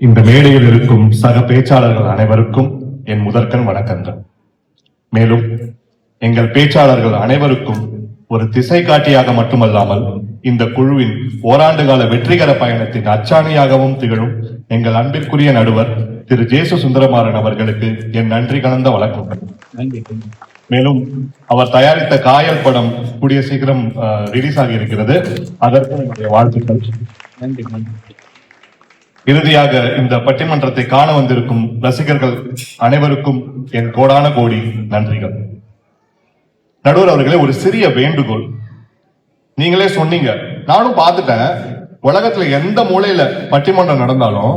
இந்த மேடையில் இருக்கும் சக பேச்சாளர்கள் அனைவருக்கும் என் முதற்கண் வணக்கங்கள். மேலும் எங்கள் பேச்சாளர்கள் அனைவருக்கும் ஒரு திசை காட்டியாக மட்டுமல்லாமல் இந்த குழுவின் ஓராண்டு கால வெற்றிகர பயணத்தின் அச்சாணியாகவும் திகழும் எங்கள் அன்பிற்குரிய நடுவர் திரு ஜேசு சுந்தரமாறன் அவர்களுக்கு என் நன்றி கலந்த வணக்கங்கள். மேலும் அவர் தயாரித்த காயல் படம் கூடிய சீக்கிரம் ரிலீஸ் ஆகி இருக்கிறது. அதற்கு என்னுடைய வாழ்த்துக்கள். இறுதியாக இந்த பட்டிமன்றத்தை காண வந்திருக்கும் ரசிகர்கள் அனைவருக்கும் என் கோடான கோடி நன்றிகள். நடுவர் அவர்களே, ஒரு சிறிய வேண்டுகோள். நீங்களே சொன்னீங்க, நானும் பார்த்துட்டேன், உலகத்துல எந்த மூலையில பட்டிமன்றம் நடந்தாலும்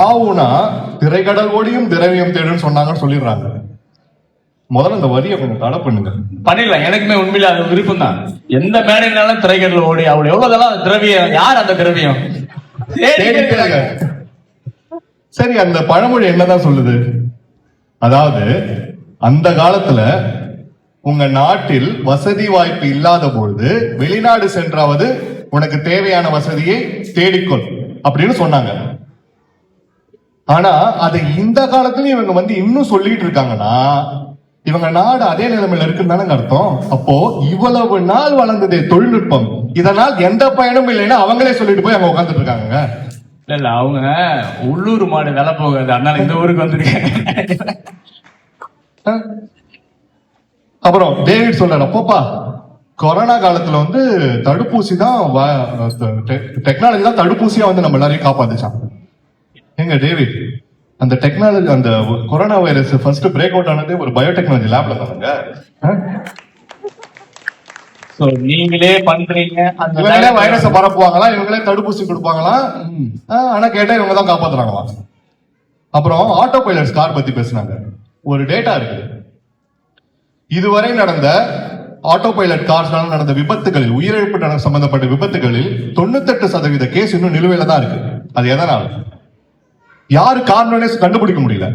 ஆவுனா திரைக்கடல் ஓடியும் திரவியம் தேடும் சொன்னாங்கன்னு சொல்லிடுறாங்க. முதல்ல இந்த வரியை கொஞ்சம் தடை பண்ணுங்க. பண்ணிடலாம். எனக்குமே உண்மையில அது விருப்பம் தான். எந்த மேடைனாலும் திரைக்கடல் ஓடி அவள் எவ்வளவுதான் திரவியம். யார் அந்த திரவியம்? சரி, அந்த பழமொழி என்னதான் சொல்லுது? அதாவது, அந்த காலத்துல உங்க நாட்டில் வசதி வாய்ப்பு இல்லாத பொழுது வெளிநாடு சென்றாவது உனக்கு தேவையான வசதியை தேடிக்கொள் அப்படின்னு சொன்னாங்க. ஆனா அதை இந்த காலத்துல இவங்க இன்னும் சொல்லிட்டு இருக்காங்கன்னா இவங்க நாடு அதே நிலைமையில இருக்குன்னு அர்த்தம். அப்போ இவ்வளவு நாள் வளர்ந்ததே தொழில்நுட்பம், இதனால் எந்த பயனும் இல்லைன்னா அவங்களே சொல்லிட்டு போய் அங்க உட்காந்துட்டு இருக்காங்க. இல்ல அவங்க உள்ளூர் மாடு வேலை போகாது, அதனால இந்த ஊருக்கு வந்திருக்காங்க. அப்புறம் டேவிட் சொல்றாரு, அப்பப்பா கொரோனா காலத்துல தடுப்பூசி தான், டெக்னாலஜி தான் தடுப்பூசியா நம்ம எல்லாரையும் காப்பாத்துச்சான். எங்க டேவிட், அந்த டெக்னாலஜி, அந்த corona virus first break out ஆனதே ஒரு பயோடெக்னாலஜி லேப்ல தானுங்க. நீங்களே பண்றீங்க, அந்த வைரஸ பரப்புவாங்களா, இவங்களே தடுப்பூசி கொடுப்பாங்களா, ஆனா கேட்டா இவங்க தான் காப்பாத்துறாங்களா. அப்புறம் ஆட்டோ பைலட்ஸ் கார் பத்தி பேசினாங்க. ஒரு டேட்டா இருக்கு, இதுவரை நடந்த ஆட்டோ பைலட் கார்ஸ்னால நடந்த விபத்துகளில், உயிரிழப்பு சம்பந்தப்பட்ட விபத்துகளில் 98% கேஸ் இன்னும் நிலுவையில தான் இருக்கு. அது எதனால? யாரு காரணம்னே கண்டுபிடிக்க முடியல.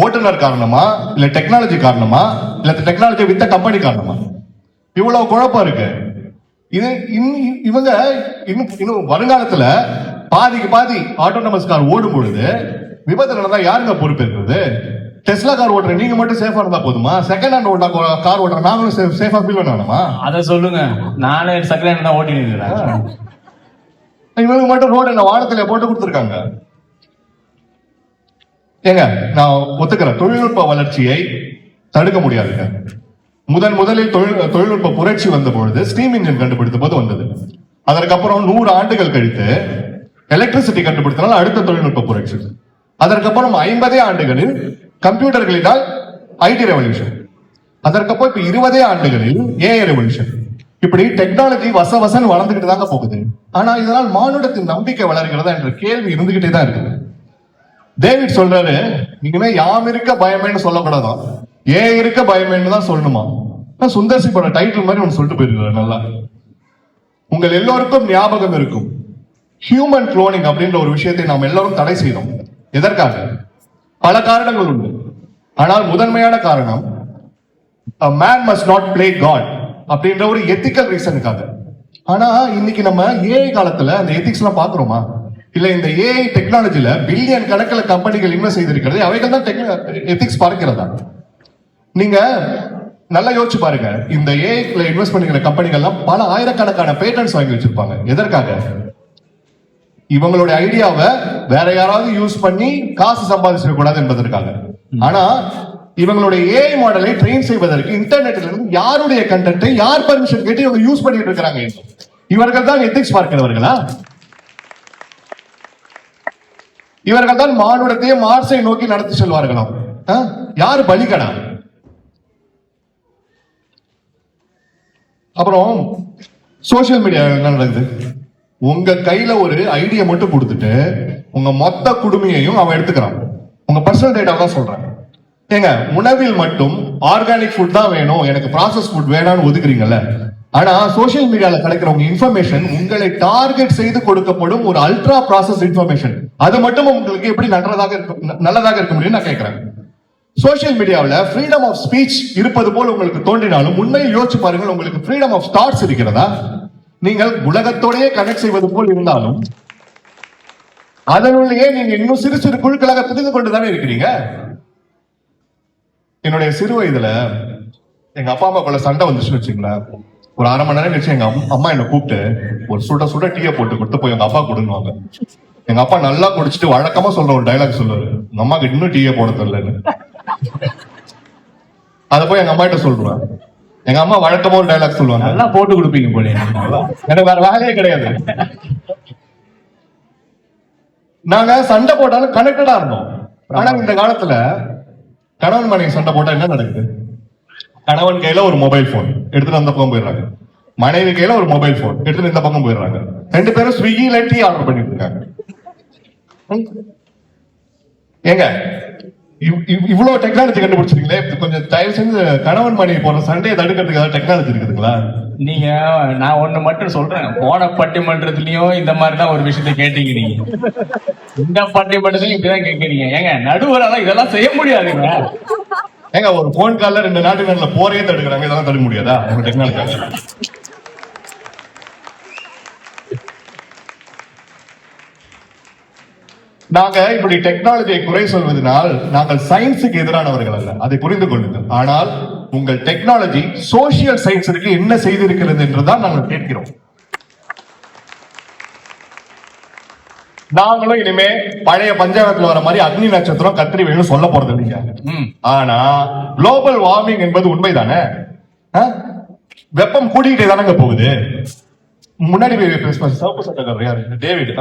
ஓட்டுநர் காரணமா, இல்ல டெக்னாலஜி காரணமா, இல்ல டெக்னாலஜி வித்த கம்பெனி காரணமா? இவ்வளவு குழப்பம் இருக்கு. இது இவங்க இன்னும் வருங்காலத்துல பாதிக்கு பாதி ஆட்டோனமஸ் கார் ஓடும் பொழுது விபத்து நடந்தா யாருங்க பொறுப்பு இருக்கிறது? டெஸ்லா கார் ஓட்டுற நீங்க மட்டும் சேஃபா இருந்தா போதுமா? செகண்ட் ஹேண்ட் கார் ஓட்டுற நாங்களும் சேஃபா ஃபீல் பண்ணணுமா? அதை சொல்லுங்க. நானே செகண்ட் ஹேண்ட் தான் ஓட்டி நிற்கிறேன். இவங்க மட்டும் ரோடு என்ன வானத்துல போட்டு கொடுத்துருக்காங்க. ஏங்க, நான் ஒத்துக்கிறேன், தொழில்நுட்ப வளர்ச்சியை தடுக்க முடியாதுங்க. முதலில் தொழில்நுட்ப புரட்சி வந்த பொழுது ஸ்டீம் இன்ஜின் கண்டுபிடித்த போது வந்தது. அதற்கப்புறம் 100 ஆண்டுகள் கழித்து எலக்ட்ரிசிட்டி கண்டுபிடித்தனால அடுத்த தொழில்நுட்ப புரட்சி. அதற்கப்புறம் 50 ஆண்டுகளில் கம்ப்யூட்டர்களினால் ஐடி ரெவல்யூஷன். அதற்கப்புறம் இப்ப 20 ஆண்டுகளில் ஏஐ ரெவல்யூஷன். இப்படி டெக்னாலஜி வசவசன் வளர்ந்துகிட்டு தாங்க போகுது. ஆனா இதனால் மானுடத்தின் நம்பிக்கை வளர்கிறதா என்ற கேள்வி இருந்துகிட்டே தான் இருக்குது. டேவிட் சொல்றாரு, இனிமே யாம் இருக்க பயமேன்னு சொல்லக்கூடாதான், ஏன் இருக்க பயமேன்னு தான் சொல்லணுமா. சுந்தர்சி பட டைட்டில் மாதிரி ஒன்று சொல்லிட்டு போயிருக்காரு. நல்லா, உங்கள் எல்லோருக்கும் ஞாபகம் இருக்கும், ஹியூமன் குளோனிங் அப்படின்ற ஒரு விஷயத்தை நாம் எல்லாரும் தடை செய்தோம். எதற்காக? பல காரணங்கள் உண்டு. ஆனால் முதன்மையான காரணம், a man must not play God அப்படின்ற ஒரு எத்திக்கல் ரீசனுக்காக. ஆனா இன்னைக்கு நம்ம ஏஐ காலத்துல அந்த எத்திக்ஸ் எல்லாம் பாக்குறோமா? இல்ல இந்த ஏஐ டெக்னாலஜில பில்லியன் கணக்கில் கம்பெனிகள் இன்வெஸ்ட் செய்திருக்கிறது, அவைகள் தான் எத்திக்ஸ் பார்க்கிறதா? நீங்க நல்லா யோசிச்சு பாருங்க, இந்த ஏஐல இன்வெஸ்ட் பண்ணிக்கிற கம்பெனிகள்லாம் பல ஆயிரக்கணக்கான பேட்டன்ட்ஸ் வாங்கி வச்சிருப்பாங்க. எதற்காக? இவங்களுடைய ஐடியாவை வேற யாராவது யூஸ் பண்ணி காசு சம்பாதிச்சிட கூடாது என்பதற்காக. ஆனா இவங்களுடைய ஏஐ மாடலை ட்ரெயின் செய்வதற்கு இன்டர்நெட்ல இருந்து யாருடைய கண்டென்ட்டை யார் பர்மிஷன் கேட்டு இவங்க யூஸ் பண்ணிட்டு இருக்காங்க. இவர்கள் தான் எத்திக்ஸ் பார்க்கிறவர்களா? இவர்கள் தான் மானுடத்தையே மார்ஸை நோக்கி நடத்தி செல்வார்களாம். யாரு பலிகடா? அப்புறம் சோசியல் மீடியா என்ன நடக்குது? உங்க கையில ஒரு ஐடியா மட்டும் கொடுத்துட்டு உங்க மொத்த குடுமையையும் அவன் எடுத்துக்கிறான். உங்க பர்சனல் டேட்டா தான் சொல்றாங்க. ஏங்க, உணவில் மட்டும் ஆர்கானிக் ஃபுட் தான் வேணும், எனக்கு ப்ராசஸ் ஃபுட் வேணாம்னு ஒதுக்குறீங்கல்ல. ஆனா சோசியல் மீடியால கிடைக்கிற உங்க இன்ஃபர்மேஷன் உங்களை டார்கெட் செய்து கொடுக்கப்படும் ஒரு அல்ட்ரா ப்ராசஸ் இன்ஃபர்மேஷன். அது மட்டும் உங்களுக்கு எப்படி நல்லதாக இருக்க முடியும் நான் கேட்கிறேன். சோசியல் மீடியாவில் ஃப்ரீடம் ஆஃப் ஸ்பீச் இருப்பது போல் உங்களுக்கு தோன்றினாலும் உண்மையில் யோசிச்சு பாருங்கள், உங்களுக்கு ஃப்ரீடம் ஆஃப் தாட்ஸ் இருக்கிறதா? நீங்கள் உலகத்தோடையே கனெக்ட் செய்வது போல் இருந்தாலும் அதனுள்ளேயே நீங்க இன்னும் சிறு சிறு குழுக்களாக பிரிந்து கொண்டுதானே இருக்கிறீங்க. என்னுடைய சிறு வயதுல எங்க அப்பா அம்மாக்குள்ள சண்டை வந்துச்சுன்னு வச்சுங்களேன், ஒரு அரை மணி நேரம் கழிச்சு எங்க அம்மா என்ன கூப்பிட்டு ஒரு சுட சுட டீயை போட்டு கொடுத்து போய் எங்க அப்பா கொடுன்னுவாங்க. எங்க அப்பா நல்லா குடிச்சிட்டு வழக்கமா சொல்ற ஒரு டைலாக் சொல்லுவாரு, உங்க அம்மாக்கு இன்னும் டீயை போட தெரியலன்னு. அதை போய் எங்க அம்மா கிட்ட சொல்றேன். எங்க அம்மா வழக்கமா ஒரு டைலாக் சொல்லுவாங்க, நல்லா போட்டு கொடுப்பீங்க போல. எனக்கு வேற வேலையே கிடையாது. நாங்க சண்டை போட்டாலும் கனெக்டடா இருந்தோம். ஆனா இந்த காலத்துல கணவன் மனைவி சண்டை போட்டா என்ன நடக்குது? கணவன் கையில ஒரு மொபைல் போன் எடுத்துட்டு அந்த பக்கம் போயிடுறாங்க, மனைவி கையில ஒரு மொபைல் போன் எடுத்துட்டு இந்த பக்கம் போயிடுறாங்க. ரெண்டு பேரும் ஸ்விக்கில டீ ஆர்டர் பண்ணிட்டு இருக்காங்க. ஏங்க இவ்வளவு டெக்னாலஜி கண்டுபிடிச்சிருக்கீங்களே, கொஞ்சம் தயவு செஞ்சு கணவன் மனைவி போற சண்டையை தடுக்கிறதுக்கு ஏதாவது டெக்னாலஜி இருக்குதுங்களா? நீங்க நான் ஒண்ணு மட்டும் சொல்றேன், போன பட்டிமன்றத்திலயும் இந்த மாதிரிதான் ஒரு விஷயத்த கேட்டீங்க. நீங்க இந்த பட்டிமன்றத்திலையும் இப்படிதான் கேட்கறீங்க. ஏங்க நடுவரால இதெல்லாம் செய்ய முடியாதுங்க. ஏங்க ஒரு போன் கால்ல 2 நாட்டுல போரையே தடுக்கிறாங்க, இதெல்லாம் தடுக்க முடியாதா உங்க டெக்னாலஜி? நாங்க இப்படி டெக்னாலஜியை குறை சொல்வதனால் நாங்கள் சயின்ஸுக்கு எதிரானவர்கள் அல்ல, அதை புரிந்து கொள்ளுங்கள். ஆனால் உங்கள் டெக்னாலஜி சோசியல் சயின்ஸுக்கு என்ன செய்திருக்கிறது என்றுதான் நாங்கள் கேட்கிறோம். நாங்களும் இனிமே பழைய பஞ்சாயத்துல வர மாதிரி அக்னி நட்சத்திரம் கத்திரி வேணும் சொல்ல போறது இல்லைங்க. ஆனா குளோபல் வார்மிங் என்பது உண்மைதானே? வெப்பம் கூட்டிகிட்டே தானங்க போகுது. முன்னாடி சிவப்பு சட்டக்காரர் யாரு? டேவிட்.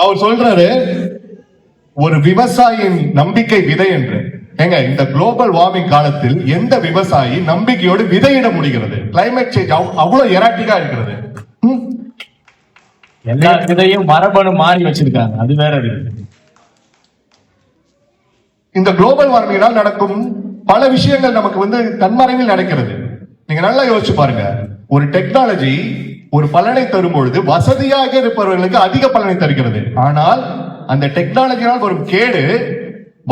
அவர் சொல்றாரு ஒரு விவசாயியின் நம்பிக்கை விதை என்று. ஏங்க இந்த குளோபல் வார்மிங் காலத்தில் எந்த விவசாயி நம்பிக்கையோடு விதையிட முடிகிறது? கிளைமேட் சேஞ்ச் அவ்வளவு எராட்டிக்கா இருக்கிறது. எல்லா விதையும் மரபணு மாறி வச்சிருக்காங்க, அது வேற இருக்கு. இந்த குளோபல் வார்மிங்கால் நடக்கும் பல விஷயங்கள் நமக்கு தன்மறைவில் நடக்கிறது. நீங்க நல்லா யோசிச்சு பாருங்க. ஒரு டெக்னாலஜி ஒரு பலனை தரும் பொழுது வசதியாக இருப்பவர்களுக்கு அதிக பலனை தருகிறது. ஆனால் அந்த டெக்னாலஜியால் வரும் கேடு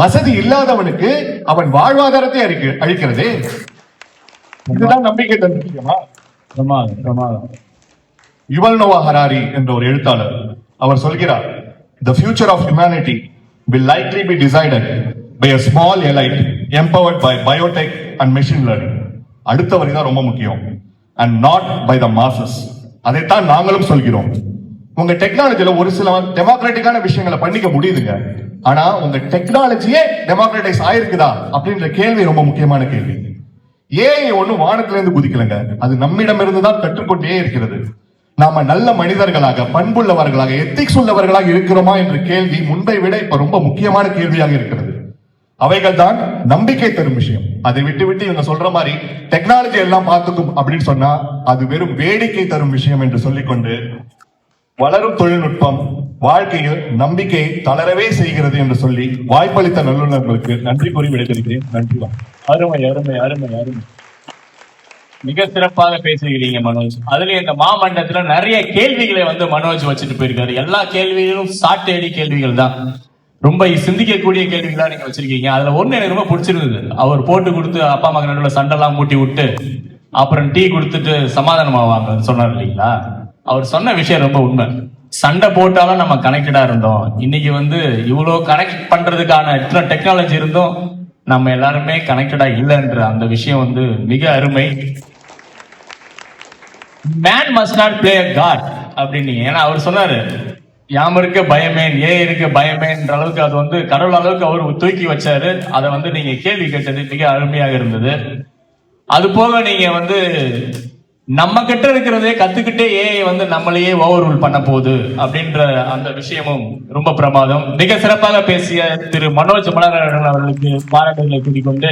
வசதி இல்லாதவனுக்கு அவன் வாழ்வாதாரத்தை அளிக்கிறது. இதுதான் நம்பிக்கை தரும் விஷயமா? யுவல் நோவா ஹராரி என்ற ஒரு எழுத்தாளர் அவர் சொல்கிறார், the future of humanity will likely be decided by a small elite empowered by biotech and machine learning. அடுத்த வரி தான் ரொம்ப முக்கியம். and not by the masses. அதைத்தான் நாங்களும் சொல்கிறோம். உங்க டெக்னாலஜில ஒரு சில டெமோக்ராட்டிக்கான விஷயங்களை பண்ணிக்க முடியுதுங்க. ஆனா உங்க டெக்னாலஜியே டெமோக்ராட்டைஸ் ஆயிருக்குதா அப்படின்ற கேள்வி ரொம்ப முக்கியமான கேள்வி. ஏஐ ஒண்ணும் வானத்துல இருந்து குதிக்கலங்க, அது நம்மிடமிருந்து தான் கற்றுக்கொண்டே இருக்கிறது. நாம நல்ல மனிதர்களாக, பண்புள்ளவர்களாக, எத்திக்ஸ் உள்ளவர்களாக இருக்கிறோமா என்ற கேள்வி முன்பை விட இப்ப ரொம்ப முக்கியமான கேள்வியாக இருக்கிறது. அவைகள் தான் நம்பிக்கை தரும் விஷயம். அதை விட்டு இவங்க சொல்ற மாதிரி டெக்னாலஜி எல்லாம் பார்த்துக்கும் அப்படின்னு சொன்னா அது வெறும் வேடிக்கை தரும் விஷயம் என்று சொல்லிக்கொண்டு, வளரும் தொழில்நுட்பம் வாழ்க்கையில் நம்பிக்கையை தளரவே செய்கிறது என்று சொல்லி வாய்ப்பளித்த நல்லுணர்களுக்கு நன்றி கூறி விடைபெறுகிறேன். நன்றி. அருமை அருமை அருமை அருமை. மிக சிறப்பாக பேசுகிறீங்க மனோஜ். அதுலயும் இந்த மாமண்டத்துல நிறைய கேள்விகளை மனோஜ் வச்சுட்டு போயிருக்காரு. எல்லா கேள்விகளும் சாட்டேடி கேள்விகள் தான், ரொம்ப சிந்திக்கக்கூடிய கேள்விகளா நீங்க வச்சிருக்கீங்க. அதுல ஒண்ணு எனக்கு ரொம்ப பிடிச்சிருந்தது. அவர் போட்டு கொடுத்து அப்பா அம்மா நடுவில் சண்டெல்லாம் மூட்டி விட்டு அப்புறம் டீ கொடுத்துட்டு சமாதானம் ஆவாங்க சொன்னார் இல்லைங்களா? அவர் சொன்ன விஷயம் ரொம்ப உண்மை. சண்டை போட்டாலும் நம்ம கனெக்டடா இருந்தோம். இன்னைக்கு இவ்வளவு கனெக்ட் பண்றதுக்கான இத்தனை டெக்னாலஜி இருந்தோம், நம்ம எல்லாருமே கனெக்டடா இல்லைன்ற அந்த விஷயம் மிக அருமை. Man must not play a god அப்படின்னு. ஏன்னா அவர் சொன்னாரு, யாம இருக்க பயமேன், இருக்க பயமேன்ற அளவுக்கு அது கடவுள் அளவுக்கு அவர் தூக்கி வச்சாரு. அதை நீங்க கேள்வி கேட்டது மிக அருமையாக இருந்தது. அது போக நீங்க நம்ம கிட்ட இருக்கிறதே கத்துக்கிட்டே நம்மளையே ஓவர் ரூல் பண்ண போகுது அப்படின்ற அந்த விஷயமும் ரொம்ப பிரமாதம். மிக சிறப்பாக பேசிய திரு மனோஜ் மலரன் அவர்களுக்கு பாராட்டுகளை கூட்டிக்கொண்டு